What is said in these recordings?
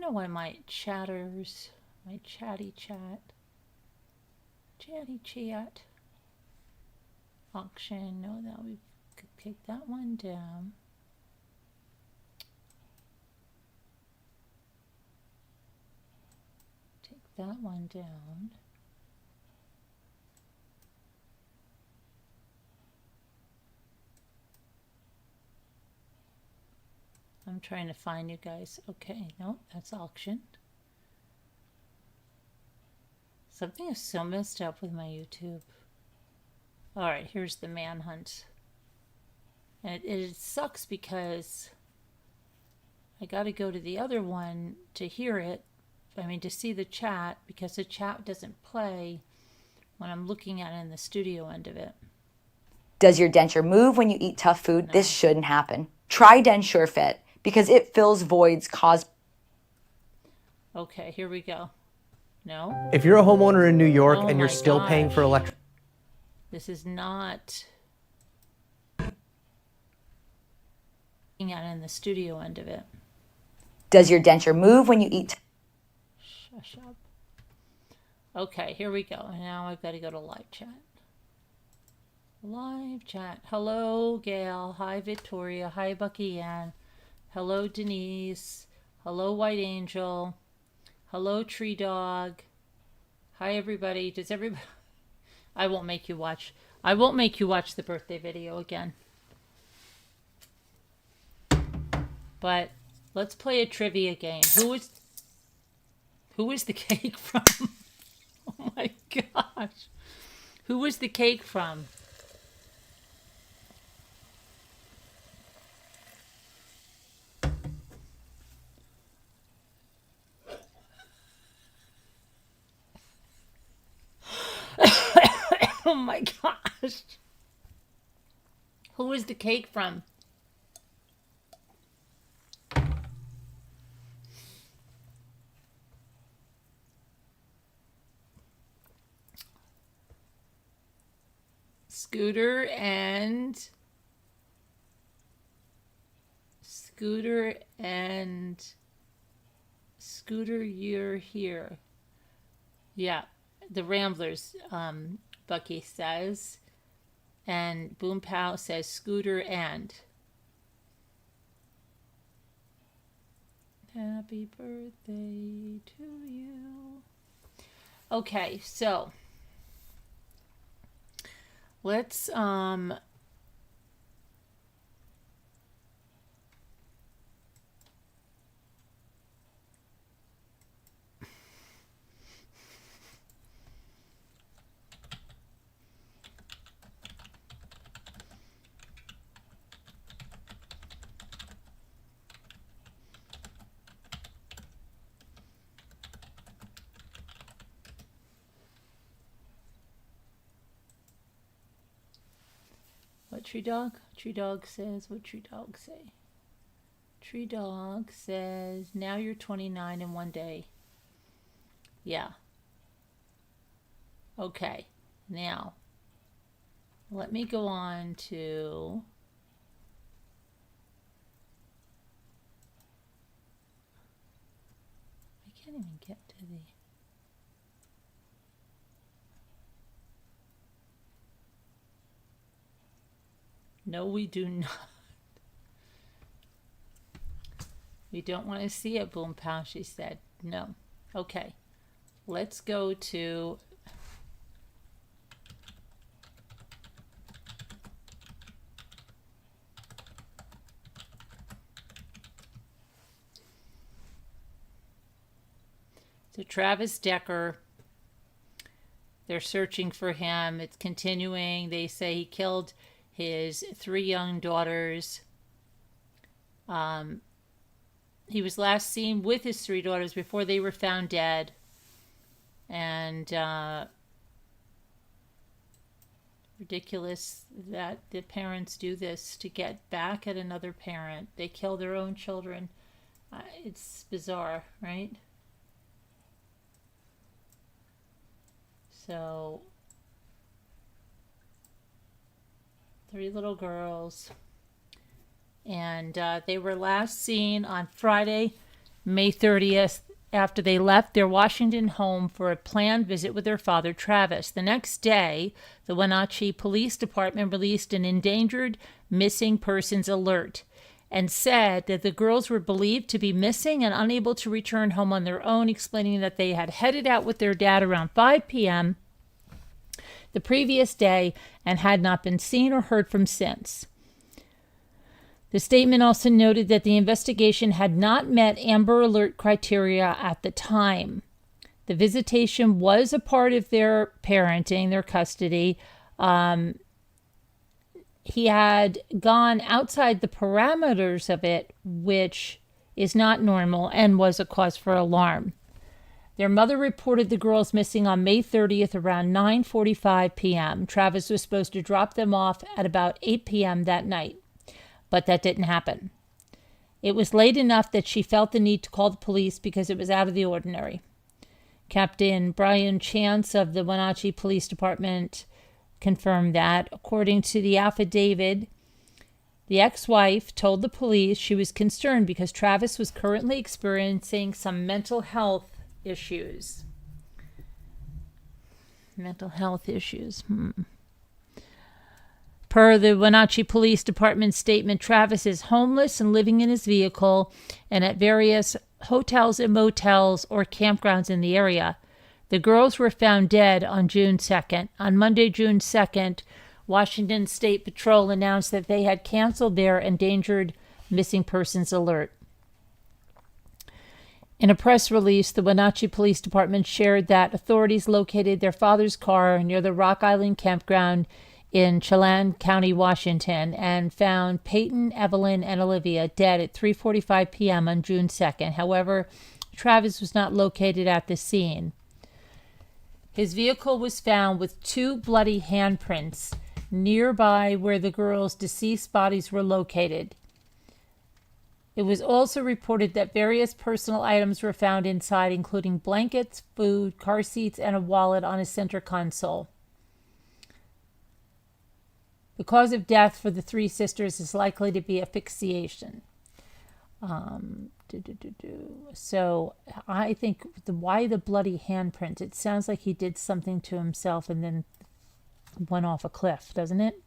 know why my chatters, my chatty chat auction. No, that we could take that one down. Take that one down. I'm trying to find you guys. Okay, no, that's auction. Something is so messed up with my YouTube. All right, here's the Manhunt. And it sucks because I got to go to the other one to hear it. I mean, to see the chat, because the chat doesn't play when I'm looking at it in the studio end of it. Does your denture move when you eat tough food? No. This shouldn't happen. Try Denture Fit because it fills voids caused. Okay, here we go. No. If you're a homeowner in New York and you're still paying for electric. This is not looking at it in the studio end of it. Does your denture move when you eat? Shush up. Okay, here we go. Now I've got to go to live chat. Live chat. Hello, Gail. Hi, Victoria. Hi, Bucky Ann. Hello, Denise. Hello, White Angel. Hello, Tree Dog. Hi, everybody. Does everybody... I won't make you watch. I won't make you watch the birthday video again. But let's play a trivia game. Who is the cake from? Oh my gosh. Who was the cake from? Oh my gosh. Who is the cake from? Scooter, you're here. Yeah, the Ramblers, Bucky says. And Boom Pow says Scooter and. Happy birthday to you. Okay, so let's what Tree Dog? Tree Dog says, what Tree Dog say? Tree Dog says, now you're 29 in one day. Yeah. Okay. Now, let me go on to... I can't even get to the... No, we do not. We don't want to see it, Boom Pow, she said. No. Okay. Let's go to... So Travis Decker, they're searching for him. It's continuing. They say he killed his 3 young daughters. He was last seen with his 3 daughters before they were found dead. And ridiculous that the parents do this to get back at another parent. They kill their own children. It's bizarre, right? So, 3 little girls. And they were last seen on Friday May 30th, after they left their Washington home for a planned visit with their father, Travis. The next day, the Wenatchee Police Department released an endangered missing persons alert and said that the girls were believed to be missing and unable to return home on their own, explaining that they had headed out with their dad around 5 p.m. the previous day and had not been seen or heard from since. The statement also noted that the investigation had not met Amber Alert criteria at the time. The visitation was a part of their parenting, their custody. He had gone outside the parameters of it, which is not normal and was a cause for alarm. Their mother reported the girls missing on May 30th around 9:45 p.m. Travis was supposed to drop them off at about 8 p.m. that night, but that didn't happen. It was late enough that she felt the need to call the police because it was out of the ordinary. Captain Brian Chance of the Wenatchee Police Department confirmed that, according to the affidavit, the ex-wife told the police she was concerned because Travis was currently experiencing some mental health issues. Mental health issues. Per the Wenatchee Police Department statement, Travis is homeless and living in his vehicle and at various hotels and motels or campgrounds in the area. The girls were found dead on June 2nd. On Monday, June 2nd, Washington State Patrol announced that they had canceled their endangered missing persons alert. In a press release, the Wenatchee Police Department shared that authorities located their father's car near the Rock Island campground in Chelan County, Washington, and found Peyton, Evelyn, and Olivia dead at 3:45 p.m. on June 2nd. However, Travis was not located at the scene. His vehicle was found with 2 bloody handprints nearby where the girls' deceased bodies were located. It was also reported that various personal items were found inside, including blankets, food, car seats, and a wallet on his center console. The cause of death for the 3 sisters is likely to be asphyxiation. So I think why the bloody handprint? It sounds like he did something to himself and then went off a cliff, doesn't it?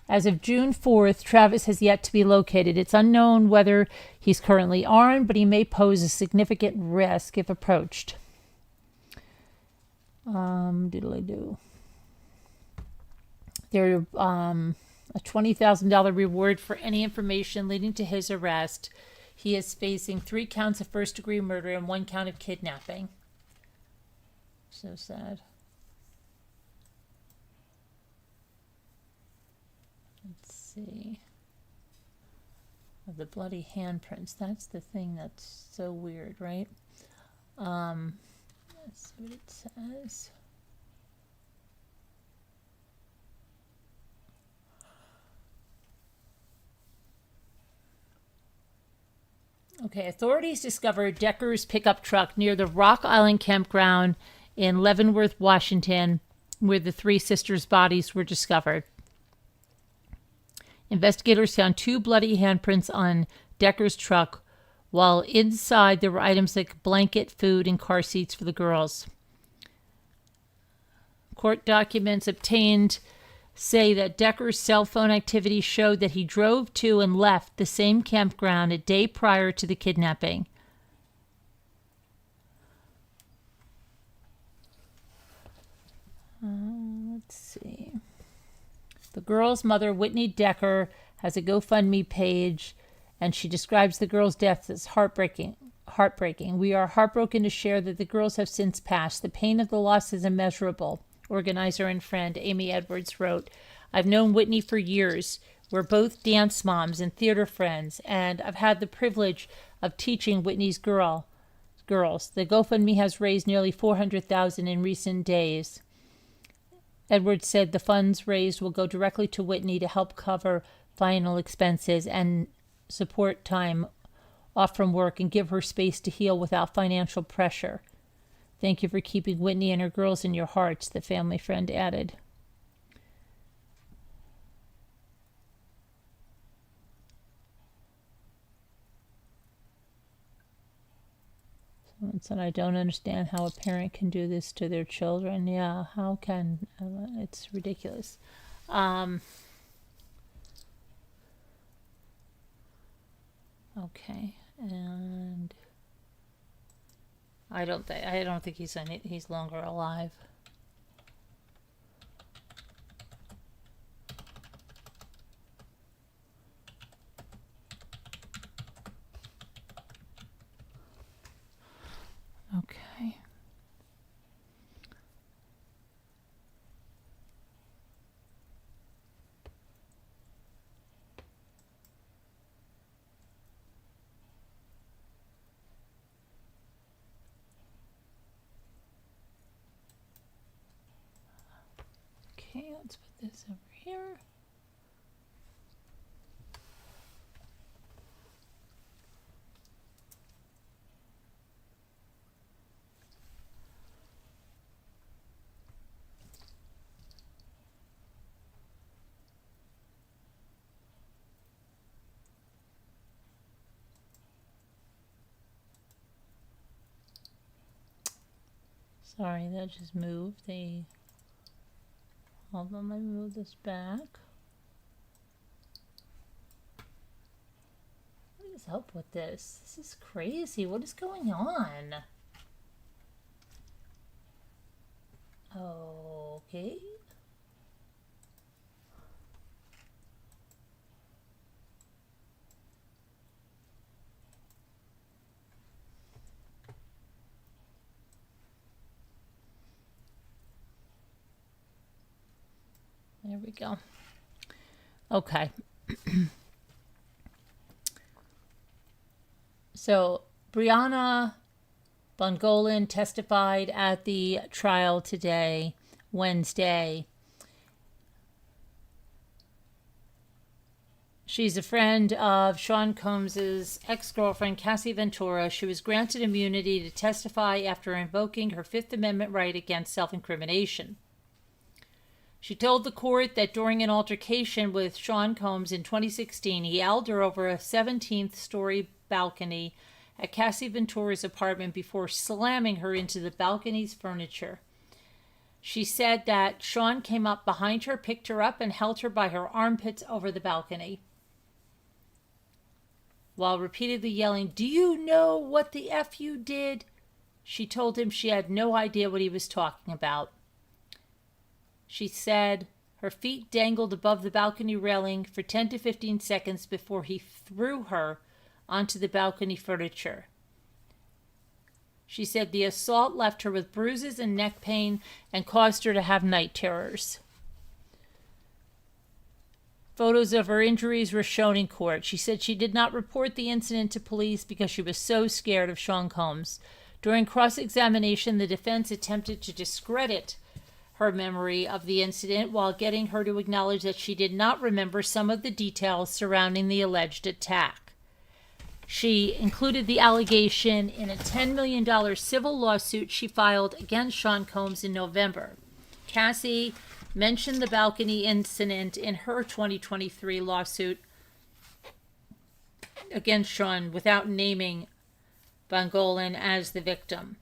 As of June 4th, Travis has yet to be located. It's unknown whether he's currently armed, but he may pose a significant risk if approached. There a $20,000 reward for any information leading to his arrest. He is facing 3 counts of first-degree murder and 1 count of kidnapping. So sad. Let's see. The bloody handprints. That's the thing that's so weird, right? Let's see what it says. Okay, authorities discovered Decker's pickup truck near the Rock Island campground in Leavenworth, Washington, where the 3 sisters' bodies were discovered. Investigators found 2 bloody handprints on Decker's truck, while inside there were items like blanket, food, and car seats for the girls. Court documents obtained say that Decker's cell phone activity showed that he drove to and left the same campground a day prior to the kidnapping. Let's see. The girl's mother, Whitney Decker, has a GoFundMe page, and she describes the girl's death as heartbreaking. We are heartbroken to share that the girls have since passed. The pain of the loss is immeasurable. Organizer and friend Amy Edwards wrote, I've known Whitney for years. We're both dance moms and theater friends, and I've had the privilege of teaching Whitney's girls. The GoFundMe has raised nearly $400,000 in recent days. Edwards said the funds raised will go directly to Whitney to help cover final expenses and support time off from work and give her space to heal without financial pressure. Thank you for keeping Whitney and her girls in your hearts, the family friend added. And I don't understand how a parent can do this to their children. Yeah, how can? It's ridiculous. Okay, and I don't think he's longer alive. Okay. Okay, let's put this over here. Sorry, that just moved. Hold on, let me move this back. What is up with this? This is crazy. What is going on? Okay. There we go. Okay. So, Brianna Bongolan testified at the trial today, Wednesday. She's a friend of Sean Combs' ex-girlfriend, Cassie Ventura. She was granted immunity to testify after invoking her Fifth Amendment right against self-incrimination. She told the court that during an altercation with Sean Combs in 2016, he yelled her over a 17th-story balcony at Cassie Ventura's apartment before slamming her into the balcony's furniture. She said that Sean came up behind her, picked her up, and held her by her armpits over the balcony, while repeatedly yelling, "Do you know what the F you did?" She told him she had no idea what he was talking about. She said her feet dangled above the balcony railing for 10 to 15 seconds before he threw her onto the balcony furniture. She said the assault left her with bruises and neck pain and caused her to have night terrors. Photos of her injuries were shown in court. She said she did not report the incident to police because she was so scared of Sean Combs. During cross-examination, the defense attempted to discredit her memory of the incident while getting her to acknowledge that she did not remember some of the details surrounding the alleged attack. She included the allegation in a $10 million civil lawsuit she filed against Sean Combs in November. Cassie mentioned the balcony incident in her 2023 lawsuit against Sean without naming Bongolan as the victim.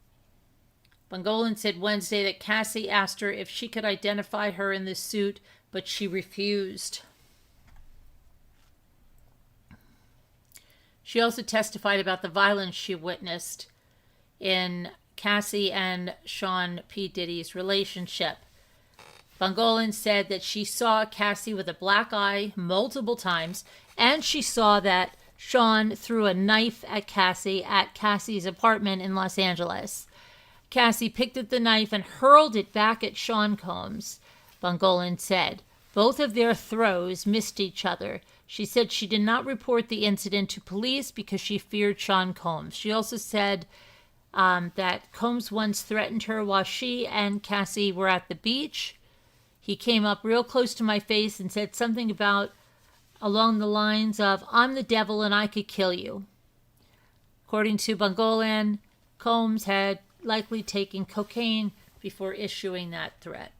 Bongolan said Wednesday that Cassie asked her if she could identify her in the suit, but she refused. She also testified about the violence she witnessed in Cassie and Sean P.Diddy's relationship. Bongolan said that she saw Cassie with a black eye multiple times, and she saw that Sean threw a knife at Cassie's apartment in Los Angeles. Cassie picked up the knife and hurled it back at Sean Combs, Bongolan said. Both of their throws missed each other. She said she did not report the incident to police because she feared Sean Combs. She also said that Combs once threatened her while she and Cassie were at the beach. He came up real close to my face and said something along the lines of, "I'm the devil and I could kill you." According to Bongolan, Combs had likely taken cocaine before issuing that threat.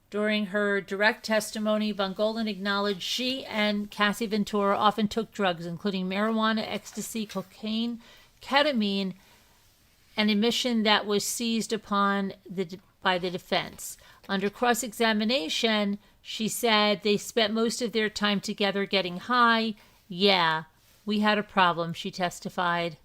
During her direct testimony, Bongolan acknowledged she and Cassie Ventura often took drugs, including marijuana, ecstasy, cocaine, ketamine, an admission that was seized upon by the defense. Under cross-examination, she said they spent most of their time together getting high. Yeah, we had a problem, she testified.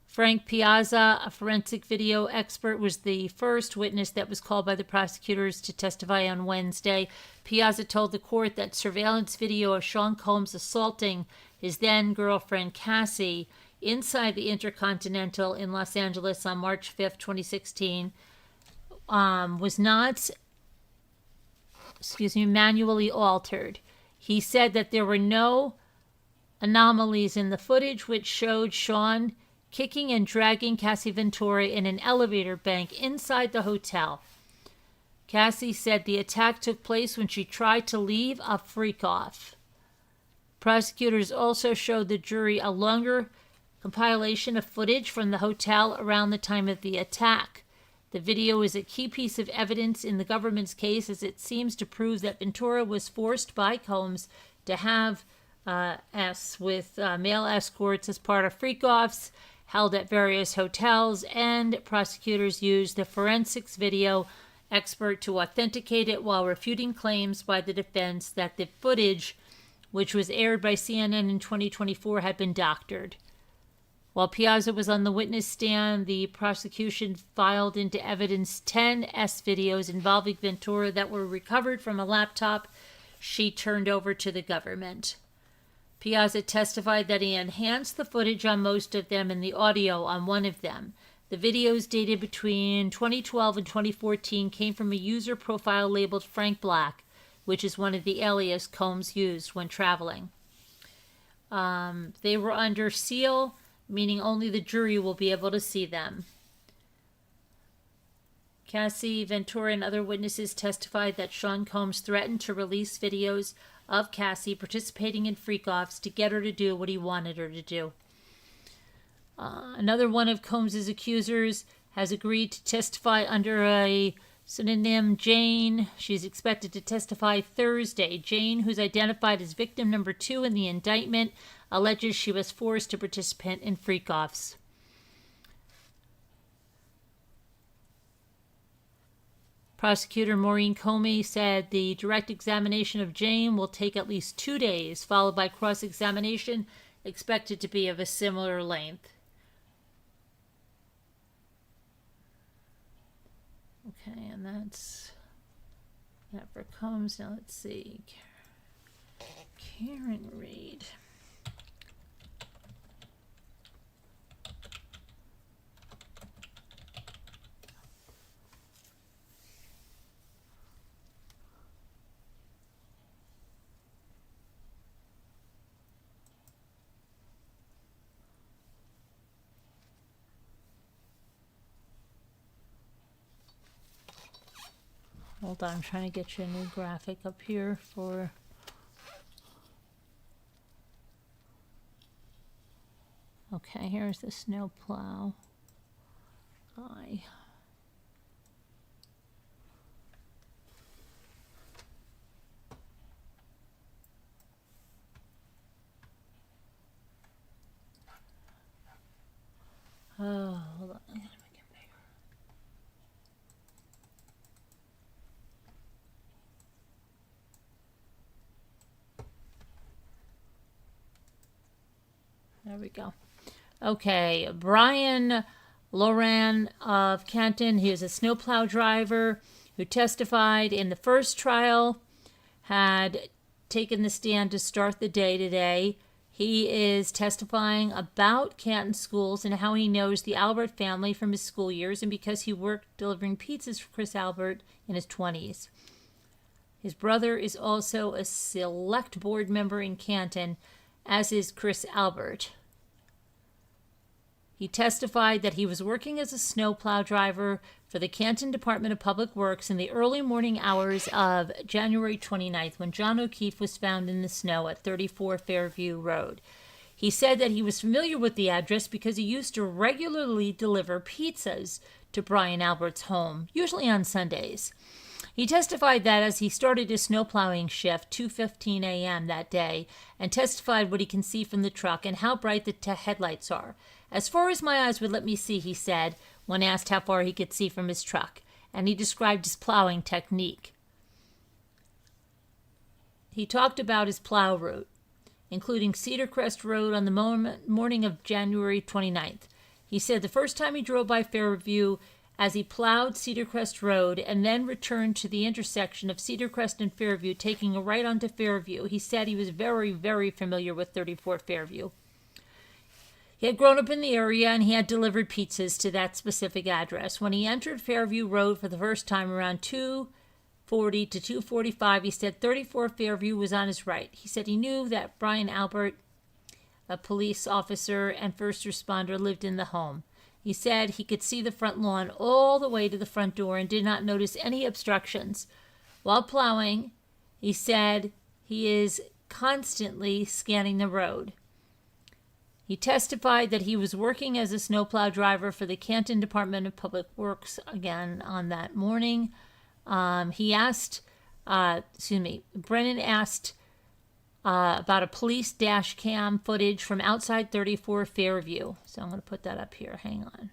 Frank Piazza, a forensic video expert, was the first witness that was called by the prosecutors to testify on Wednesday. Piazza told the court that surveillance video of Sean Combs assaulting his then-girlfriend Cassie inside the Intercontinental in Los Angeles on March 5th, 2016, was not, manually altered. He said that there were no anomalies in the footage which showed Sean kicking and dragging Cassie Ventura in an elevator bank inside the hotel. Cassie said the attack took place when she tried to leave a freak-off. Prosecutors also showed the jury a longer compilation of footage from the hotel around the time of the attack. The video is a key piece of evidence in the government's case, as it seems to prove that Ventura was forced by Combs to have with male escorts as part of freak-offs held at various hotels, and prosecutors used the forensics video expert to authenticate it while refuting claims by the defense that the footage, which was aired by CNN in 2024, had been doctored. While Piazza was on the witness stand, the prosecution filed into evidence 10 videos involving Ventura that were recovered from a laptop she turned over to the government. Piazza testified that he enhanced the footage on most of them and the audio on one of them. The videos dated between 2012 and 2014 came from a user profile labeled Frank Black, which is one of the alias Combs used when traveling. They were under seal, meaning only the jury will be able to see them. Cassie Ventura and other witnesses testified that Sean Combs threatened to release videos of Cassie participating in freak-offs to get her to do what he wanted her to do. Another one of Combs' accusers has agreed to testify under a pseudonym, Jane. She's expected to testify Thursday. Jane, who's identified as victim number 2 in the indictment, alleges she was forced to participate in freak-offs. Prosecutor Maureen Comey said the direct examination of Jane will take at least 2 days, followed by cross-examination expected to be of a similar length. Okay, and that's that for Combs. Now let's see. Karen Reed. Hold on, I'm trying to get you a new graphic up here for... Okay, here's the snowplow guy. Oh, hold on. I gotta make it bigger. There we go. Okay, Brian Loran of Canton, he was a snowplow driver who testified in the first trial, had taken the stand to start the day today. He is testifying about Canton schools and how he knows the Albert family from his school years and because he worked delivering pizzas for Chris Albert in his 20s. His brother is also a select board member in Canton, as is Chris Albert. He testified that he was working as a snowplow driver for the Canton Department of Public Works in the early morning hours of January 29th when John O'Keefe was found in the snow at 34 Fairview Road. He said that he was familiar with the address because he used to regularly deliver pizzas to Brian Albert's home, usually on Sundays. He testified that as he started his snow plowing shift, 2:15 a.m. that day, and testified what he can see from the truck and how bright the headlights are. As far as my eyes would let me see, he said, when asked how far he could see from his truck, and he described his plowing technique. He talked about his plow route, including Cedar Crest Road on the morning of January 29th. He said the first time he drove by Fairview as he plowed Cedar Crest Road and then returned to the intersection of Cedar Crest and Fairview, taking a right onto Fairview. He said he was very, very familiar with 34 Fairview. He had grown up in the area and he had delivered pizzas to that specific address. When he entered Fairview Road for the first time around 2:40 to 2:45, he said 34 Fairview was on his right. He said he knew that Brian Albert, a police officer and first responder, lived in the home. He said he could see the front lawn all the way to the front door and did not notice any obstructions. While plowing, he said he is constantly scanning the road. He testified that he was working as a snowplow driver for the Canton Department of Public Works again on that morning. Brennan asked about a police dash cam footage from outside 34 Fairview. So I'm going to put that up here. Hang on.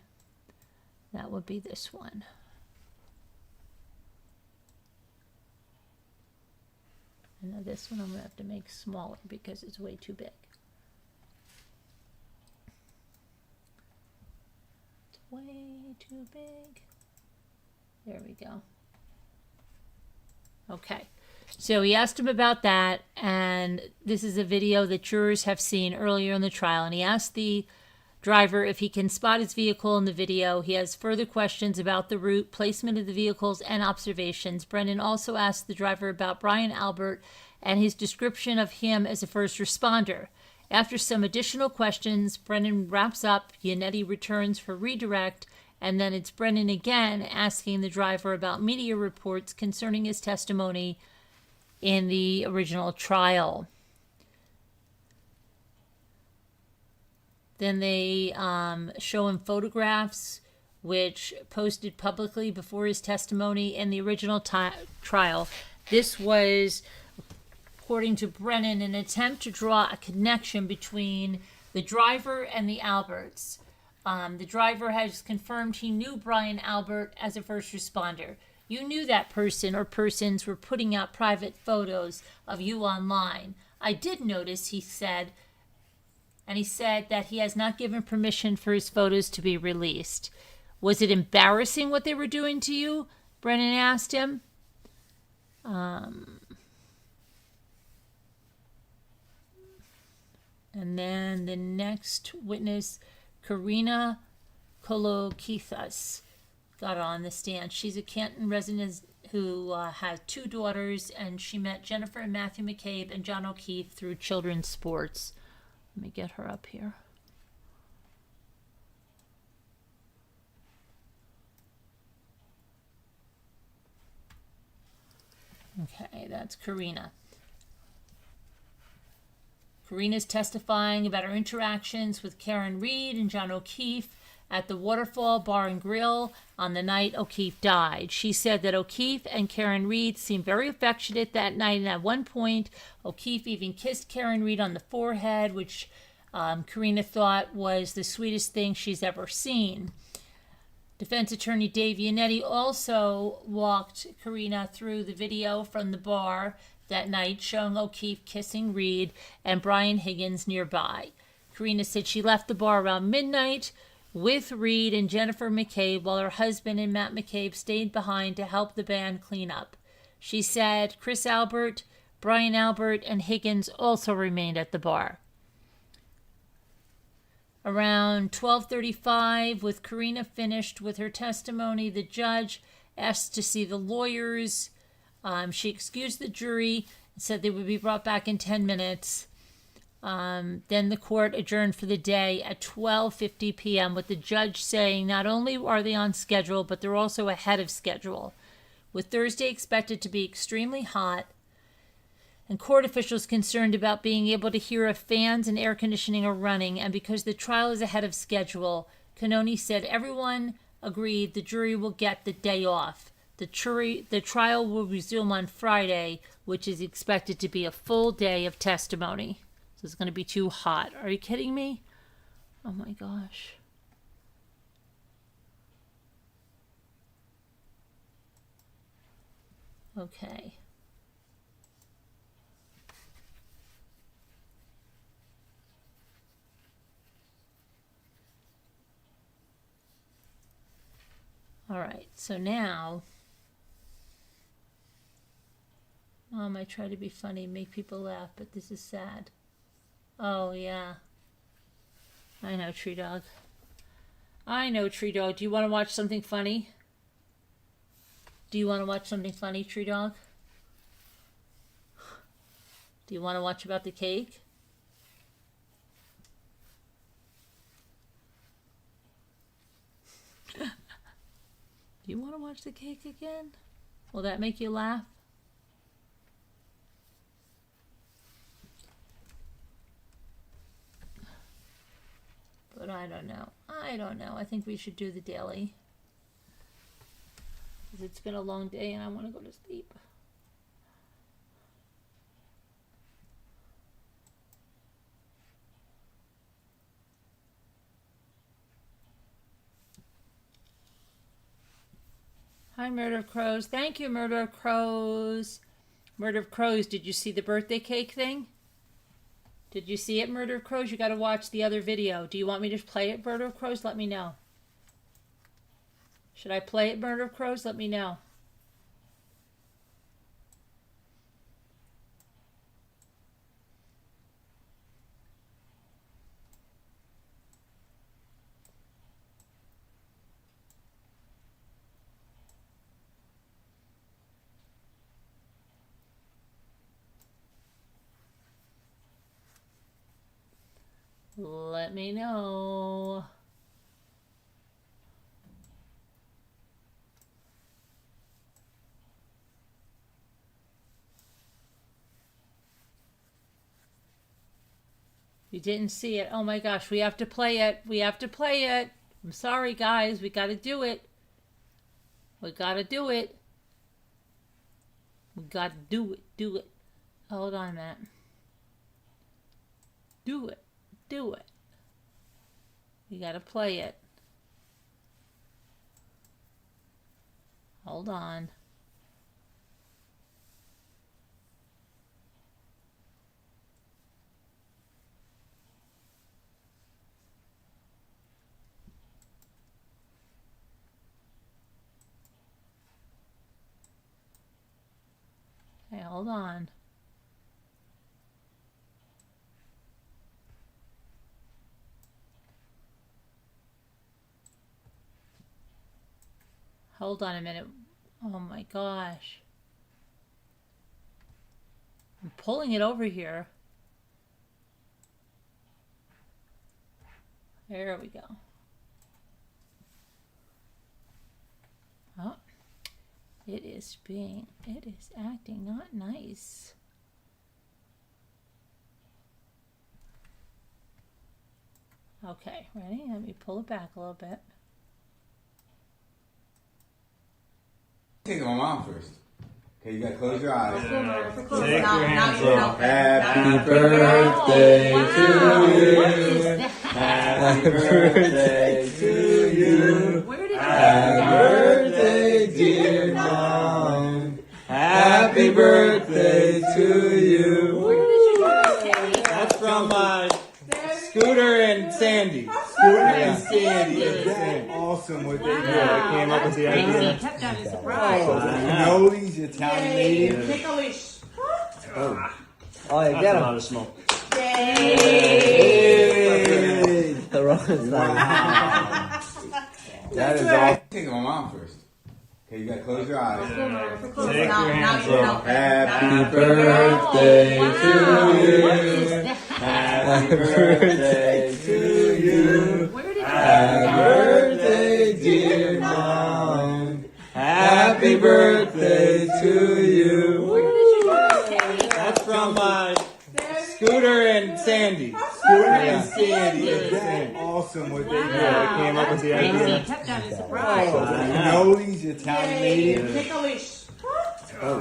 That would be this one. And now this one I'm going to have to make smaller because it's way too big. It's way too big. There we go. Okay. So he asked him about that, and this is a video that jurors have seen earlier in the trial, and he asked the driver if he can spot his vehicle in the video. He has further questions about the route, placement of the vehicles, and observations. Brennan also asked the driver about Brian Albert and his description of him as a first responder. After some additional questions, Brennan wraps up. Yannetti returns for redirect, and then it's Brennan again asking the driver about media reports concerning his testimony in the original trial. Then they show him photographs which posted publicly before his testimony in the original trial. This was, according to Brennan, an attempt to draw a connection between the driver and the Alberts. The driver has confirmed he knew Brian Albert as a first responder. You knew that person or persons were putting out private photos of you online. I did notice, he said, and he said that he has not given permission for his photos to be released. Was it embarrassing what they were doing to you? Brennan asked him. And then the next witness, Karina Kolokithas, got on the stand. She's a Canton resident who has two daughters, and she met Jennifer and Matthew McCabe and John O'Keefe through children's sports. Let me get her up here. Okay, that's Karina. Karina's testifying about her interactions with Karen Reed and John O'Keefe at the Waterfall Bar and Grill on the night O'Keefe died. She said that O'Keefe and Karen Reed seemed very affectionate that night, and at one point, O'Keefe even kissed Karen Reed on the forehead, which Karina thought was the sweetest thing she's ever seen. Defense attorney Dave Yannetti also walked Karina through the video from the bar that night, showing O'Keefe kissing Reed and Brian Higgins nearby. Karina said she left the bar around midnight with Reed and Jennifer McCabe, while her husband and Matt McCabe stayed behind to help the band clean up. She said Chris Albert, Brian Albert, and Higgins also remained at the bar. Around 12:35, with Karina finished with her testimony, the judge asked to see the lawyers. She excused the jury and said they would be brought back in 10 minutes. Then the court adjourned for the day at 12:50 p.m. with the judge saying not only are they on schedule, but they're also ahead of schedule. With Thursday expected to be extremely hot and court officials concerned about being able to hear if fans and air conditioning are running, and because the trial is ahead of schedule, Cannoni said everyone agreed the jury will get the day off. The trial will resume on Friday, which is expected to be a full day of testimony. So it's going to be too hot. Are you kidding me? Oh my gosh. Okay. All right, so now, I might try to be funny, make people laugh, but this is sad. Oh, yeah. I know, Tree Dog. I know, Tree Dog. Do you want to watch something funny? Do you want to watch something funny, Tree Dog? Do you want to watch about the cake? Do you want to watch the cake again? Will that make you laugh? But I don't know. I don't know. I think we should do the daily. Because it's been a long day and I want to go to sleep. Hi, Murder of Crows. Thank you, Murder of Crows. Murder of Crows, did you see the birthday cake thing? Did you see it, Murder of Crows? You got to watch the other video. Do you want me to play it, Murder of Crows? Let me know. Should I play it, Murder of Crows? Let me know. Let me know. You didn't see it. Oh my gosh, we have to play it. We have to play it. I'm sorry, guys. We got to do it. We got to do it. We got to do it. Do it. Hold on, Matt. Do it. Do it. You gotta play it. Hold on. Okay, hold on. Hold on a minute. Oh my gosh. I'm pulling it over here. There we go. Oh, it is acting not nice. Okay, ready? Let me pull it back a little bit. Take my mom first. Okay, you gotta close your eyes. Take your hands up. Happy birthday to you. Happy birthday to you. Happy birthday, dear mom. Happy birthday to you. Where did you get this? That's from Scooter and Sandy. Scooter and Sandy. That's awesome what they do. Yeah, they came up with the idea. Kept that a surprise. Cannolis, Italian native. Ticklish. Oh, yeah, That's get a him. lot of smoke. Yay. Hey. The wrong side. Wow. That is awesome. Take my mom first. Okay, you gotta close your eyes. Take your hands up. Happy birthday to you. Happy birthday to you. Where did you Happy get birthday, dear mom. Happy birthday to you. Where did you get this? That's from Scooter and Sandy. Scooter and Sandy. That's awesome what they Yeah, they came up with the Crazy. idea. Kept that a surprise. Cannolis, Italian Yay. native. Ticklish. Oh,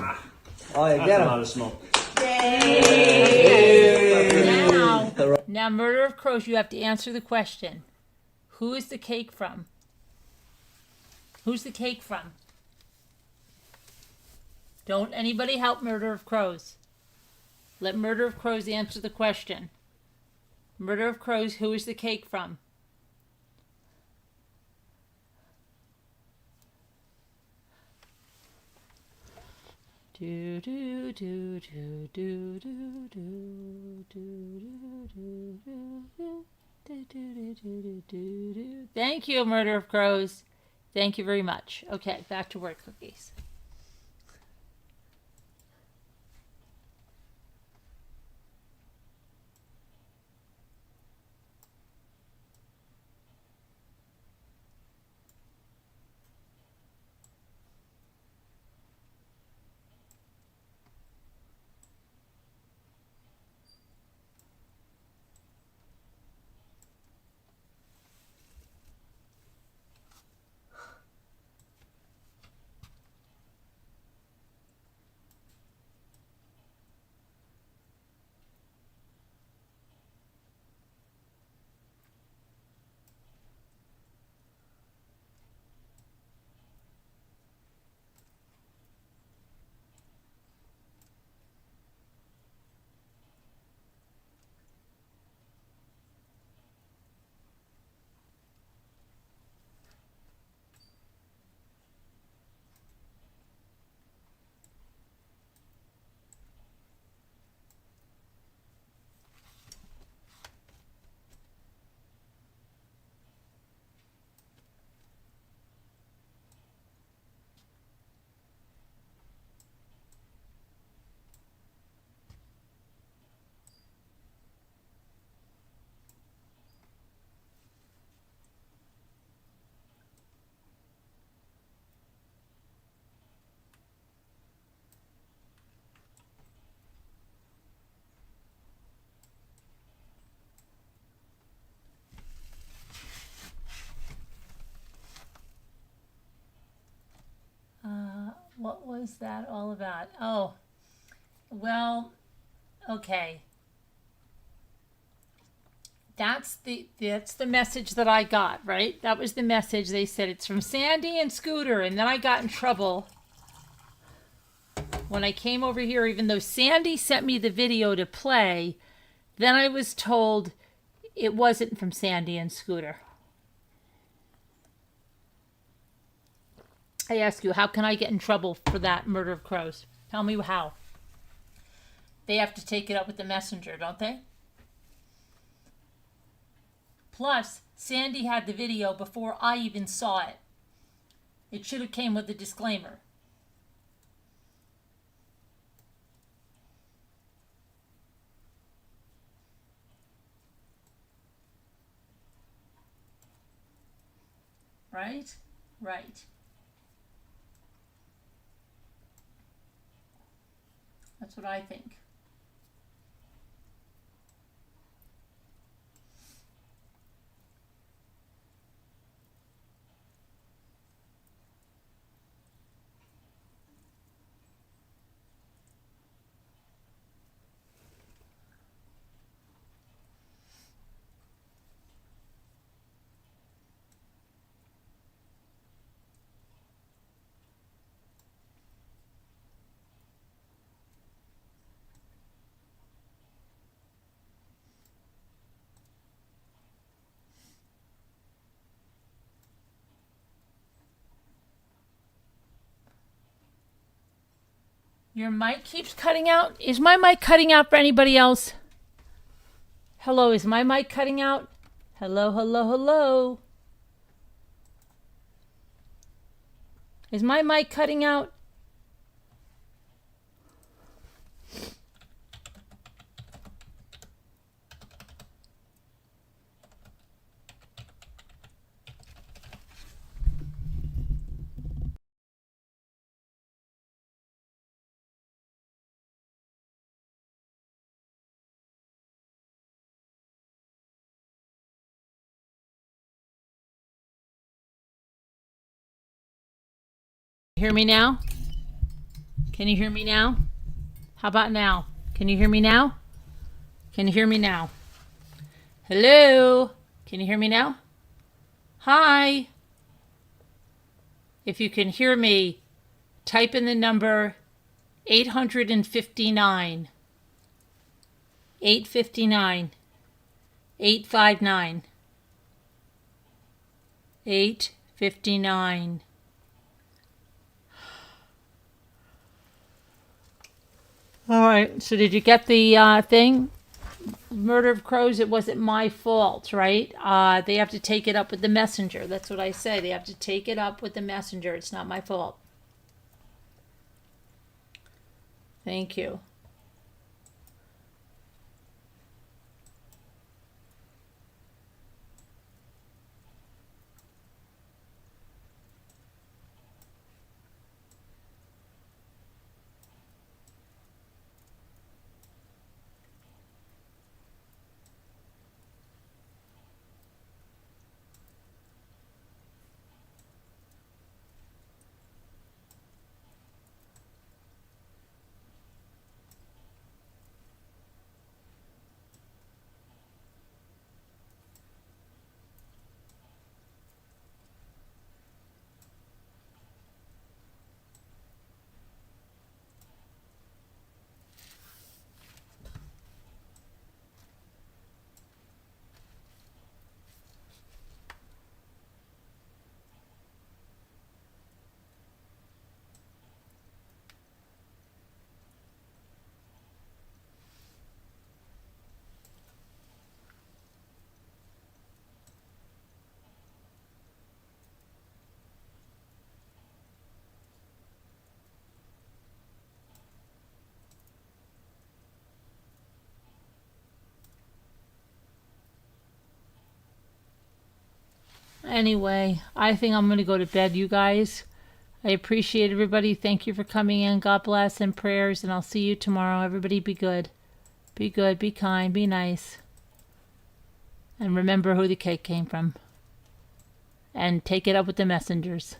That's yeah, a get lot him. of smoke. Now, Murder of Crows, you have to answer the question. Who is the cake from? Who's the cake from? Don't anybody help Murder of Crows. Let Murder of Crows answer the question. Murder of Crows, who is the cake from? Do do do do do do do do do do. Thank you, Murder of Crows. Thank you very much. Okay, back to work, cookies. What was that all about? Oh, well, okay. That's the message that I got, right? That was the message. They said it's from Sandy and Scooter, and then I got in trouble when I came over here. Even though Sandy sent me the video to play, then I was told it wasn't from Sandy and Scooter. I ask you, how can I get in trouble for that, Murder of Crows? Tell me how. They have to take it up with the messenger, don't they? Plus, Sandy had the video before I even saw it. It should have came with a disclaimer. Right? Right. That's what I think. Your mic keeps cutting out. Is my mic cutting out for anybody else? Hello, is my mic cutting out? Hello, hello, hello. Is my mic cutting out? Hear me now? Can you hear me now? How about now? Can you hear me now? Can you hear me now? Hello? Can you hear me now? Hi. If you can hear me, type in the number 859. 859. 859. 859. All right, so did you get the thing? Murder of crows, it wasn't my fault, right? They have to take it up with the messenger. That's what I say. They have to take it up with the messenger. It's not my fault. Thank you. Anyway, I think I'm going to go to bed, you guys. I appreciate everybody. Thank you for coming in. God bless and prayers, and I'll see you tomorrow. Everybody be good. Be good, be kind, be nice. And remember who the cake came from. And take it up with the messengers.